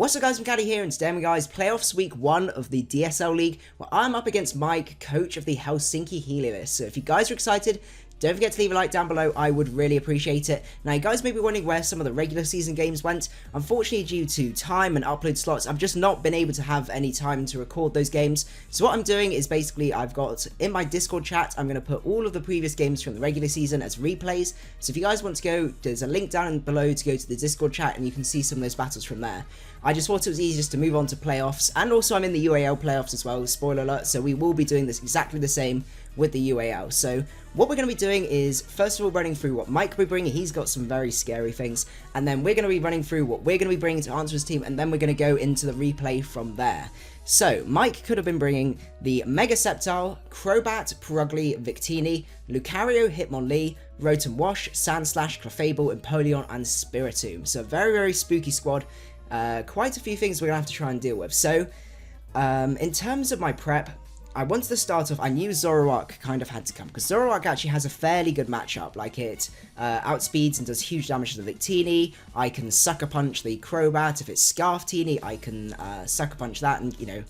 What's up guys, macadii here, and today guys, playoffs week 1 of the DSL League, where I'm up against Mike, coach of the Helsinki Heliolisks. So if you guys are excited, don't forget to leave a like down below, I would really appreciate it. Now you guys may be wondering where some of the regular season games went. Unfortunately, due to time and upload slots, I've just not been able to have any time to record those games. So what I'm doing is basically, I've got in my Discord chat, I'm going to put all of the previous games from the regular season as replays. So if you guys want to go, there's a link down below to go to the Discord chat and you can see some of those battles from there. I just thought it was easiest to move on to playoffs, and also I'm in the UAL playoffs as well, spoiler alert, so we will be doing this exactly the same with the UAL. So what we're going to be doing is, first of all, running through what Mike will be bringing. He's got some very scary things, and then we're going to be running through what we're going to be bringing to answer his team, and then we're going to go into the replay from there. So Mike could have been bringing the Mega Sceptile, Crobat, Perugly, Victini, Lucario, Hitmonlee, Rotom Wash, Sandslash, Clefable, Empoleon, and Spiritomb. So a very, very spooky squad. Quite a few things we're going to have to try and deal with. So, in terms of my prep, I wanted to start off, I knew Zoroark kind of had to come, because Zoroark actually has a fairly good matchup. Like, it outspeeds and does huge damage to the Victini. I can Sucker Punch the Crobat. If it's Scarftini, I can Sucker Punch that and, you know,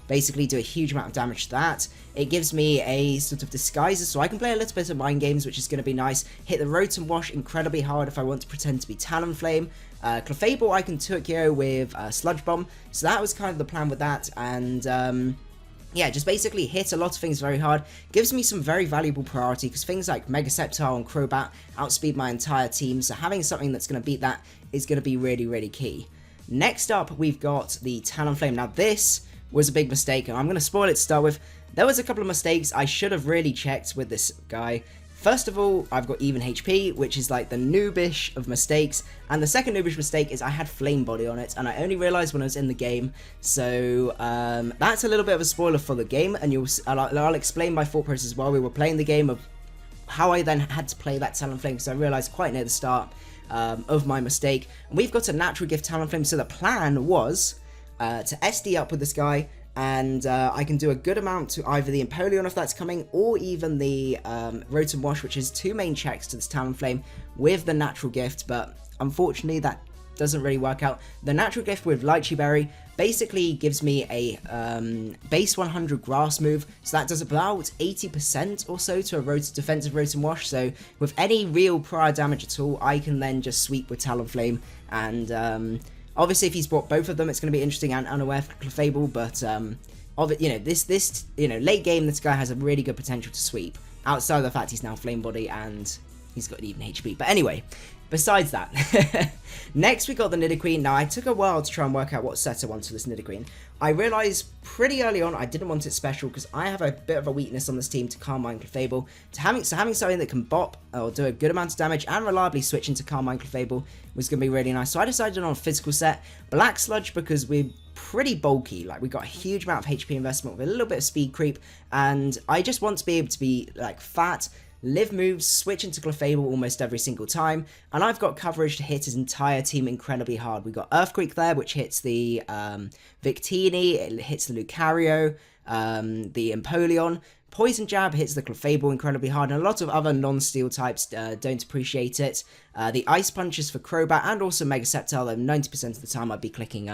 basically do a huge amount of damage to that. It gives me a sort of disguises, so I can play a little bit of mind games, which is going to be nice. Hit the Rotom Wash incredibly hard if I want to pretend to be Talonflame. Clefable I can Tokyo with Sludge Bomb, so that was kind of the plan with that, and yeah, just basically hit a lot of things very hard. Gives me some very valuable priority, because things like Mega Sceptile and Crobat outspeed my entire team, so having something that's going to beat that is going to be really, really key. Next up, we've got the Talonflame. Now this was a big mistake, and I'm going to spoil it to start with. There was a couple of mistakes I should have really checked with this guy. First of all, I've got even HP, which is like the noobish of mistakes, and the second noobish mistake is I had Flame Body on it, and I only realised when I was in the game, so that's a little bit of a spoiler for the game, and I'll explain my thought process while we were playing the game of how I then had to play that Talonflame, because I realised quite near the start of my mistake. And we've got a natural gift Talonflame, so the plan was to SD up with this guy, and I can do a good amount to either the Empoleon if that's coming, or even the Rotom Wash, which is two main checks to this Talonflame with the natural gift, but unfortunately that doesn't really work out. The natural gift with Lychee Berry basically gives me a base 100 grass move, so that does about 80% or so to a defensive Rotom Wash, so with any real prior damage at all, I can then just sweep with Talonflame, and obviously, if he's brought both of them, it's going to be interesting and unaware for Clefable, but, you know, this late game, this guy has a really good potential to sweep, outside of the fact he's now Flame Body and he's got even HP. But anyway, besides that, next we got the Nidoqueen. Now, I took a while to try and work out what set I wanted for this Nidoqueen. I realised pretty early on I didn't want it special, because I have a bit of a weakness on this team to Calm Mind Clefable. Having something that can bop or do a good amount of damage and reliably switch into Calm Mind Clefable was going to be really nice. So I decided on a physical set. Black Sludge, because we're pretty bulky, like we got a huge amount of HP investment with a little bit of speed creep, and I just want to be able to be like fat, live moves, switch into Clefable almost every single time, and I've got coverage to hit his entire team incredibly hard. We've got Earthquake there, which hits the Victini, it hits the Lucario, the Empoleon. Poison Jab hits the Clefable incredibly hard, and a lot of other non-steel types don't appreciate it. The Ice Punches for Crobat, and also Mega Sceptile, though 90% of the time I'd be clicking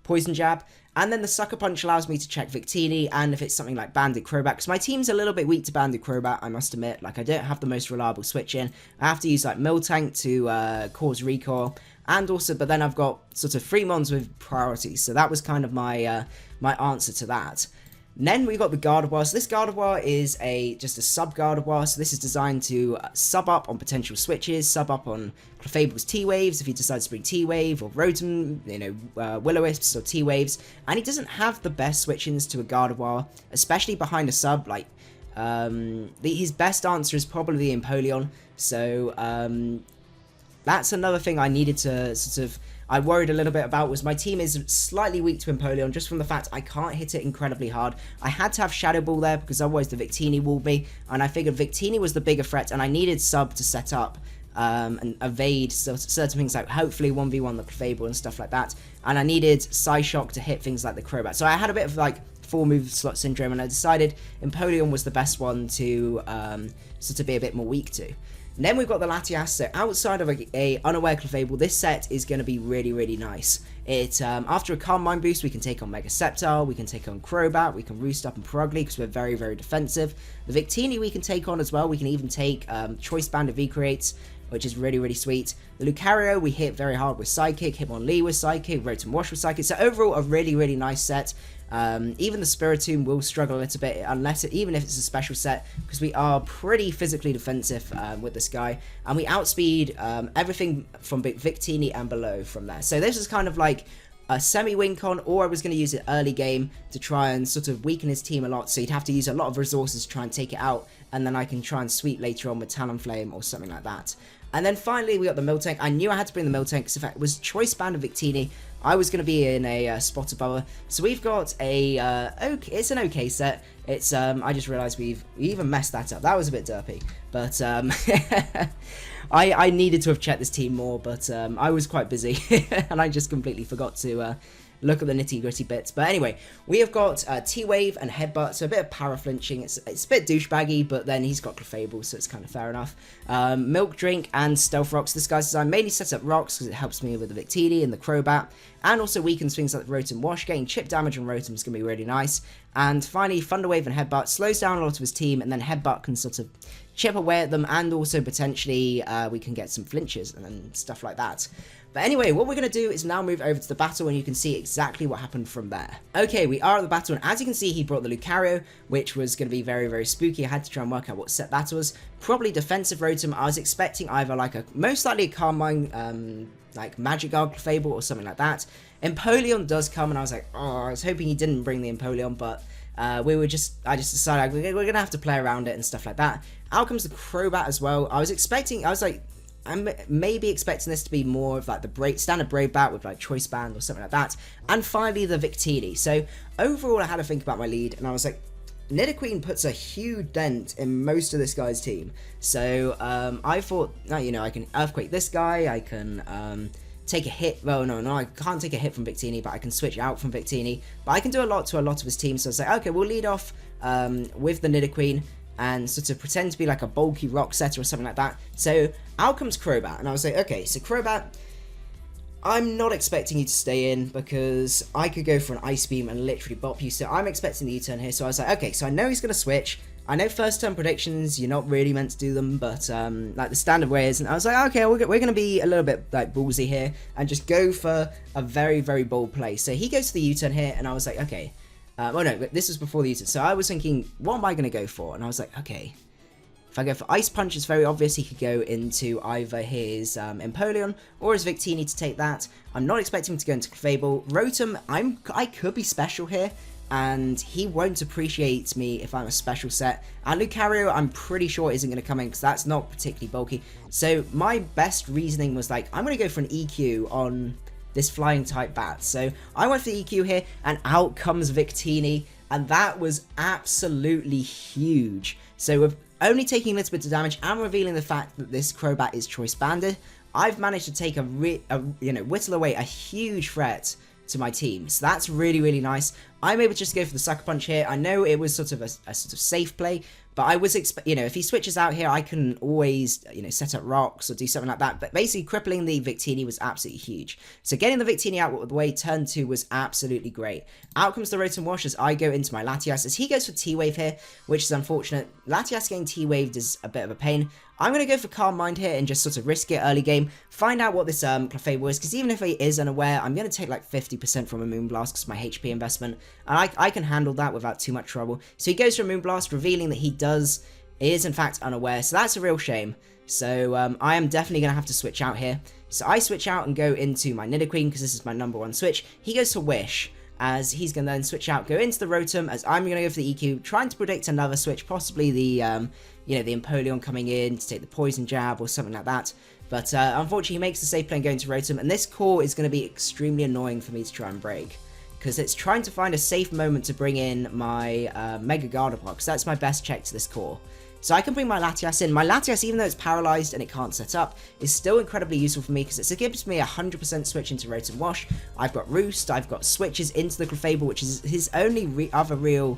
Poison Jab. And then the Sucker Punch allows me to check Victini, and if it's something like Banded Crobat, because my team's a little bit weak to Banded Crobat, I must admit. Like, I don't have the most reliable switch in. I have to use like Miltank to cause recoil, and also, but then I've got sort of 3 mons with priorities, so that was kind of my my answer to that. And then we got the Gardevoir. So this Gardevoir is just a sub Gardevoir. So this is designed to sub up on potential switches, sub up on Clefable's T-Waves if he decides to bring T-Wave, or Rotom, you know, Will-O-Wisps or T-Waves. And he doesn't have the best switch-ins to a Gardevoir, especially behind a sub. Like, his best answer is probably the Empoleon. So that's another thing I needed to sort of, I worried a little bit about, was my team is slightly weak to Empoleon, just from the fact I can't hit it incredibly hard. I had to have Shadow Ball there, because otherwise the Victini walled me, and I figured Victini was the bigger threat, and I needed Sub to set up and evade certain things, like hopefully 1v1 the Clefable and stuff like that, and I needed Psyshock to hit things like the Crobat. So I had a bit of like 4-move slot syndrome, and I decided Empoleon was the best one to sort of be a bit more weak to. And then we've got the Latias, so outside of a unaware Clefable, this set is going to be really, really nice. After a Calm Mind boost, we can take on Mega Sceptile, we can take on Crobat, we can Roost Up and Purugly because we're very, very defensive. The Victini we can take on as well, we can even take Choice Band of V-Creates, which is really, really sweet. The Lucario we hit very hard with Psychic, Hitmonlee with Psychic, Rotom Wash with Psychic, so overall a really, really nice set. Even the Spiritomb will struggle a little bit, even if it's a special set, because we are pretty physically defensive with this guy, and we outspeed everything from Victini and below from there. So this is kind of like a semi-win-con, or I was going to use it early game to try and sort of weaken his team a lot, so you'd have to use a lot of resources to try and take it out, and then I can try and sweep later on with Talonflame or something like that. And then finally we got the Miltank. I knew I had to bring the Miltank because if it was Choice Band of Victini, I was going to be in a spot above her. So we've got it's an okay set. It's I just realised we even messed that up. That was a bit derpy, but I needed to have checked this team more, but I was quite busy and I just completely forgot to look at the nitty-gritty bits. But anyway, we have got T-Wave and Headbutt, so a bit of power flinching. It's a bit douchebaggy, but then he's got Clefable, so it's kind of fair enough. Milk Drink and Stealth Rocks. This guy's design mainly sets up Rocks because it helps me with the Victini and the Crobat, and also weakens things like the Rotom Wash. Getting chip damage on Rotom is going to be really nice. And finally, Thunder Wave and Headbutt slows down a lot of his team, and then Headbutt can sort of chip away at them, and also potentially we can get some flinches and stuff like that. But anyway, what we're going to do is now move over to the battle, and you can see exactly what happened from there. Okay, we are at the battle, and as you can see, he brought the Lucario, which was going to be very, very spooky. I had to try and work out what set that was. Probably defensive Rotom. I was expecting either like most likely a Calm Mind, like Magikarp Clefable or something like that. Empoleon does come, and I was like, oh, I was hoping he didn't bring the Empoleon, but I just decided we're going to have to play around it and stuff like that. Out comes the Crobat as well. I'm maybe expecting this to be more of like the standard Brave Bat with like Choice Band or something like that. And finally the Victini. So overall I had to think about my lead, and I was like, Nidoqueen puts a huge dent in most of this guy's team. So I thought, you know, I can Earthquake this guy, I can take a hit. Well, no, I can't take a hit from Victini, but I can switch out from Victini. But I can do a lot to a lot of his team. So I was like, okay, we'll lead off with the Nidoqueen and sort of pretend to be like a bulky rock setter or something like that. So out comes Crobat, and I was like, okay, so Crobat, I'm not expecting you to stay in because I could go for an Ice Beam and literally bop you, so I'm expecting the U-turn here. So I was like, okay, so I know he's going to switch. I know first turn predictions, you're not really meant to do them, but like the standard way is, and I was like, okay, we're going to be a little bit like ballsy here and just go for a very, very bold play. So he goes to the U-turn here, and I was like, okay. Oh no, this was before the U-turn, so I was thinking, what am I going to go for? And I was like, okay, if I go for Ice Punch, it's very obvious he could go into either his Empoleon or his Victini to take that. I'm not expecting him to go into Clefable. Rotom, I could be special here, and he won't appreciate me if I'm a special set. And Lucario, I'm pretty sure isn't going to come in because that's not particularly bulky. So my best reasoning was like, I'm going to go for an EQ on this flying type bat. So I went for the EQ here, and out comes Victini, and that was absolutely huge. So with only taking a little bit of damage and revealing the fact that this Crobat is choice banded, I've managed to take whittle away a huge threat to my team. So that's really, really nice. I'm able to just go for the Sucker Punch here. I know it was sort of a sort of safe play, but I was if he switches out here, I can always, set up rocks or do something like that. But basically, crippling the Victini was absolutely huge. So getting the Victini out of the way, turn 2 was absolutely great. Out comes the Rotom Wash as I go into my Latias, as he goes for T-Wave here, which is unfortunate. Latias getting T-Waved is a bit of a pain. I'm going to go for Calm Mind here and just sort of risk it early game, find out what this Clefable is, because even if he is unaware, I'm going to take like 50% from a Moonblast because my HP investment, and I can handle that without too much trouble. So he goes for a Moonblast, revealing that he is in fact unaware, so that's a real shame. So I am definitely going to have to switch out here. So I switch out and go into my Nidoqueen because this is my #1 switch. He goes to Wish, as he's going to then switch out, go into the Rotom, as I'm going to go for the EQ, trying to predict another switch, possibly the the Empoleon coming in to take the Poison Jab or something like that. But unfortunately, he makes the safe play and going to Rotom, and this core is going to be extremely annoying for me to try and break, because it's trying to find a safe moment to bring in my Mega Gardevoir, because that's my best check to this core. So I can bring my Latias in. My Latias, even though it's paralyzed and it can't set up, is still incredibly useful for me because it gives me a 100% switch into Rotom Wash. I've got Roost, I've got switches into the Clefable, which is his only other real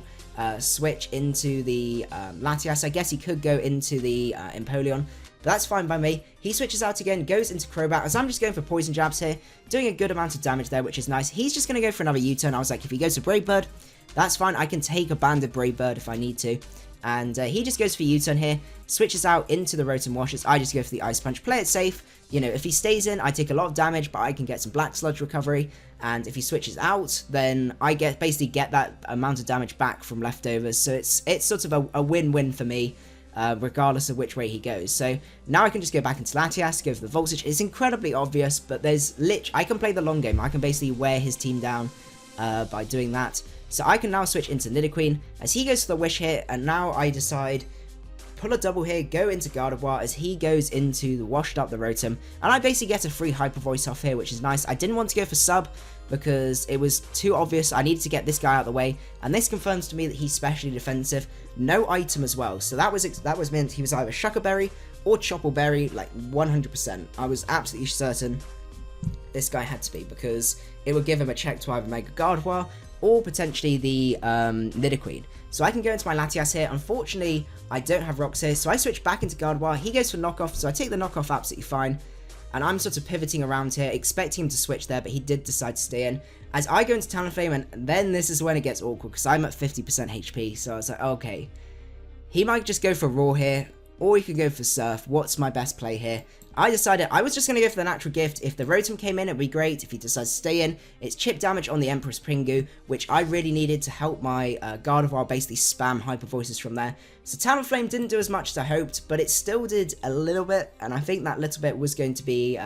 switch into the Latias. I guess he could go into the Empoleon, but that's fine by me. He switches out again, goes into Crobat, as I'm just going for Poison Jabs here, doing a good amount of damage there, which is nice. He's just going to go for another U-turn. I was like, if he goes to Brave Bird, that's fine. I can take a Banded Brave Bird if I need to. And he just goes for U-turn here, switches out into the Rotom Washes. I just go for the Ice Punch, play it safe. You know, if he stays in, I take a lot of damage, but I can get some Black Sludge recovery. And if he switches out, then I basically get that amount of damage back from leftovers. So it's sort of a win-win for me, regardless of which way he goes. So now I can just go back into Latias, go for the Volt Switch. It's incredibly obvious, but I can play the long game. I can basically wear his team down by doing that. So I can now switch into Nidoqueen as he goes for the Wish here, and now I decide pull a double here, go into Gardevoir as he goes into the Washed Up the Rotom, and I basically get a free Hyper Voice off here, which is nice. I didn't want to go for Sub because it was too obvious. I needed to get this guy out of the way, and this confirms to me that he's specially defensive. No item as well, so that was meant he was either Shucker Berry or Chople Berry, like 100%. I was absolutely certain this guy had to be, because it would give him a check to either Mega Gardevoir or potentially the Nidoqueen. So I can go into my Latias here. Unfortunately, I don't have rocks here, so I switch back into Gardevoir. He goes for knockoff, so I take the knockoff absolutely fine. And I'm sort of pivoting around here, expecting him to switch there, but he did decide to stay in. As I go into Talonflame, and then this is when it gets awkward, because I'm at 50% HP, so I was like, okay. He might just go for Raw here, or he could go for Surf. What's my best play here? I decided I was just going to go for the Natural Gift. If the Rotom came in, it'd be great. If he decides to stay in, it's chip damage on the Empress Pingu, which I really needed to help my Gardevoir basically spam Hyper Voices from there. So Talonflame didn't do as much as I hoped, but it still did a little bit, and I think that little bit was going to be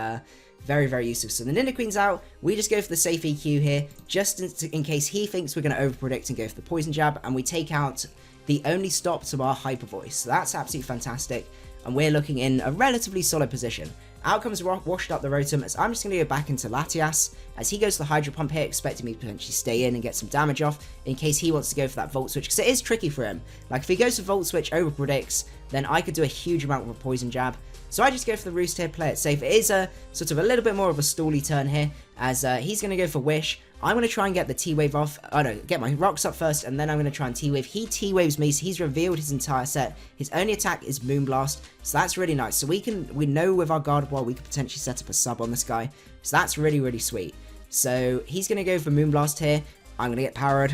very, very useful. So the Nidoqueen's out. We just go for the safe EQ here, just in case he thinks we're going to overpredict and go for the Poison Jab, and we take out the only stop to our Hyper Voice. So that's absolutely fantastic. And we're looking in a relatively solid position. Out comes Washed Up the Rotom, as I'm just going to go back into Latias, as he goes to the Hydro Pump here, expecting me to potentially stay in and get some damage off, in case he wants to go for that Volt Switch, because it is tricky for him. Like, if he goes for Volt Switch, over predicts, then I could do a huge amount with a Poison Jab. So I just go for the Roost here, play it safe. It is a sort of a little bit more of a stally turn here, as he's going to go for Wish. I'm going to try and get the T-Wave off. Oh no, get my rocks up first, and then I'm going to try and T-Wave. He T-Waves me, so he's revealed his entire set. His only attack is Moonblast, so that's really nice. So we know with our Gardevoir we could potentially set up a sub on this guy. So that's really, really sweet. So he's going to go for Moonblast here. I'm going to get powered.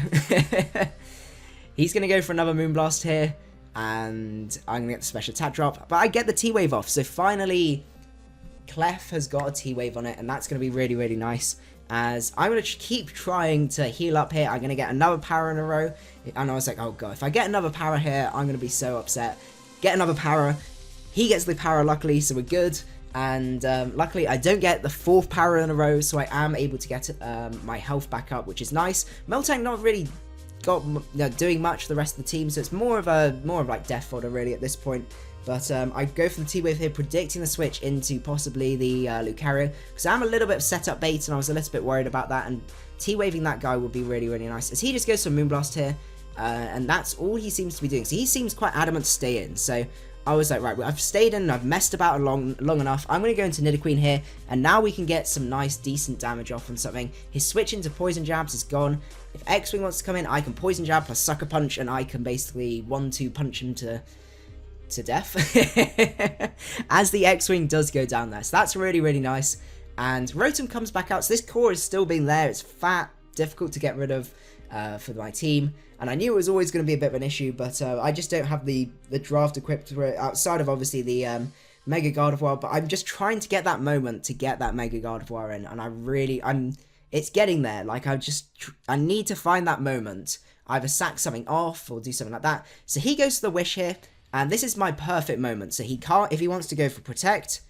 He's going to go for another Moonblast here, and I'm going to get the special attack drop. But I get the T-Wave off, so finally Clef has got a T-Wave on it, and that's going to be really, really nice. As I'm going to keep trying to heal up here. I'm going to get another power in a row. And I was like, oh god, if I get another power here, I'm going to be so upset. Get another power. He gets the power, luckily, so we're good. And luckily, I don't get the fourth power in a row, so I am able to get my health back up, which is nice. Meltank not really doing much for the rest of the team, so it's more of like death fodder really at this point. But I go for the T-Wave here, predicting the switch into possibly the Lucario, because I'm a little bit of setup bait, and I was a little bit worried about that, and T-Waving that guy would be really, really nice. As he just goes for Moonblast here, and that's all he seems to be doing. So he seems quite adamant to stay in, so I was like, right, well, I've stayed in, and I've messed about long enough. I'm going to go into Nidoqueen here, and now we can get some nice, decent damage off on something. His switch into Poison Jabs is gone. If X-Wing wants to come in, I can Poison Jab plus Sucker Punch, and I can basically 1-2 punch him to death as the X-Wing does go down there. So that's really, really nice. And Rotom comes back out, so this core is still being there. It's fat, difficult to get rid of for my team, and I knew it was always going to be a bit of an issue, but I just don't have the draft equipped for it, outside of obviously the Mega Gardevoir. But I'm just trying to get that moment to get that Mega Gardevoir in, and it's getting there. Like, I need to find that moment, either sack something off or do something like that. So he goes to the Wish here, and this is my perfect moment. So he can't, if he wants to go for Protect,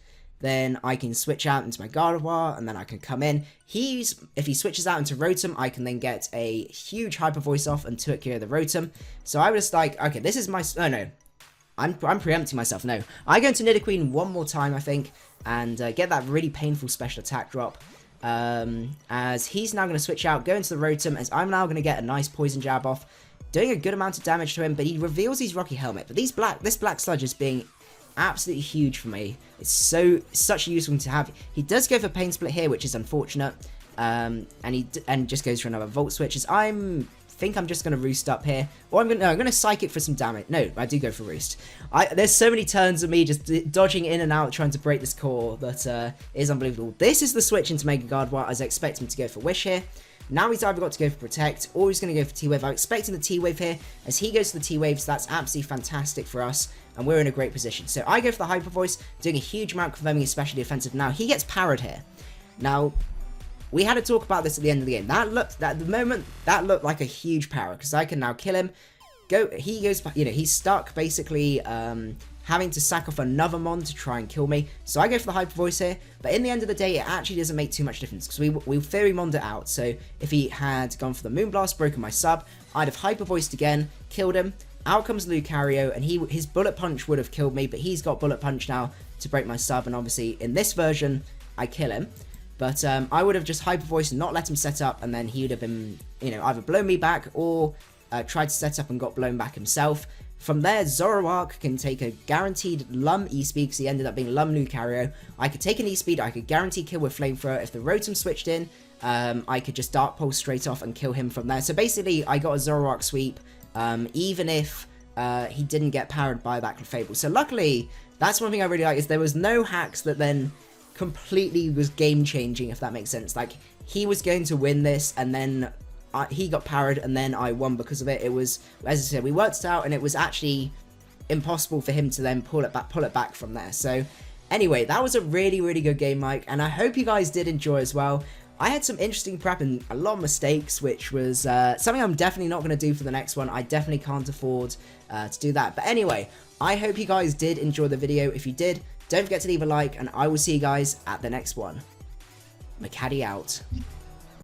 then I can switch out into my Gardevoir, and then I can come in. If he switches out into Rotom, I can then get a huge Hyper Voice off and 2-hit the Rotom. So I was like, okay, this is my, oh no, I'm preempting myself. No, I go into Nidoqueen one more time, I think, and get that really painful special attack drop. As he's now going to switch out, go into the Rotom, as I'm now going to get a nice Poison Jab off, doing a good amount of damage to him, but he reveals his Rocky Helmet. But this Black Sludge is being absolutely huge for me. It's such a useful to have. He does go for Pain Split here, which is unfortunate, and just goes for another Volt Switch, as I'm think I'm just going to roost up here. Or I'm going to psychic for some damage. No, I do go for roost. There's so many turns of me just dodging in and out trying to break this core that is unbelievable. This is the switch into Mega Guard, where I was expecting him to go for Wish here. Now he's either got to go for Protect, or he's going to go for T-Wave. I'm expecting the T-Wave here. As he goes for the T-Waves, that's absolutely fantastic for us, and we're in a great position. So I go for the Hyper Voice, doing a huge amount, confirming especially defensive. Now, he gets parried here. Now, we had to talk about this at the end of the game. At the moment, that looked like a huge power, because I can now kill him. He goes, he's stuck, basically, having to sack off another Mon to try and kill me. So I go for the Hyper Voice here, but in the end of the day, it actually doesn't make too much difference, because we Fairy Moned it out. So if he had gone for the Moonblast, broken my sub, I'd have Hyper Voiced again, killed him. Out comes Lucario, and his Bullet Punch would have killed me, but he's got Bullet Punch now to break my sub, and obviously, in this version, I kill him. But I would have just Hyper Voiced and not let him set up, and then he would have been, either blown me back or tried to set up and got blown back himself. From there, Zoroark can take a guaranteed Lum E-Speed, because he ended up being Lum Lucario. I could take an E-Speed, I could guarantee kill with Flamethrower. If the Rotom switched in, I could just Dark Pulse straight off and kill him from there. So basically, I got a Zoroark sweep, even if he didn't get powered by that Clefable. So luckily, that's one thing I really like, is there was no hacks that then completely was game-changing, if that makes sense. Like, he was going to win this, and then he got powered, and then I won because of it. It was, as I said, we worked it out, and it was actually impossible for him to then pull it back from there. So anyway, that was a really, really good game, Mike, and I hope you guys did enjoy as well. I had some interesting prep and a lot of mistakes, which was something I'm definitely not going to do for the next one. I definitely can't afford to do that. But anyway, I hope you guys did enjoy the video. If you did, don't forget to leave a like, and I will see you guys at the next one. Macadii out.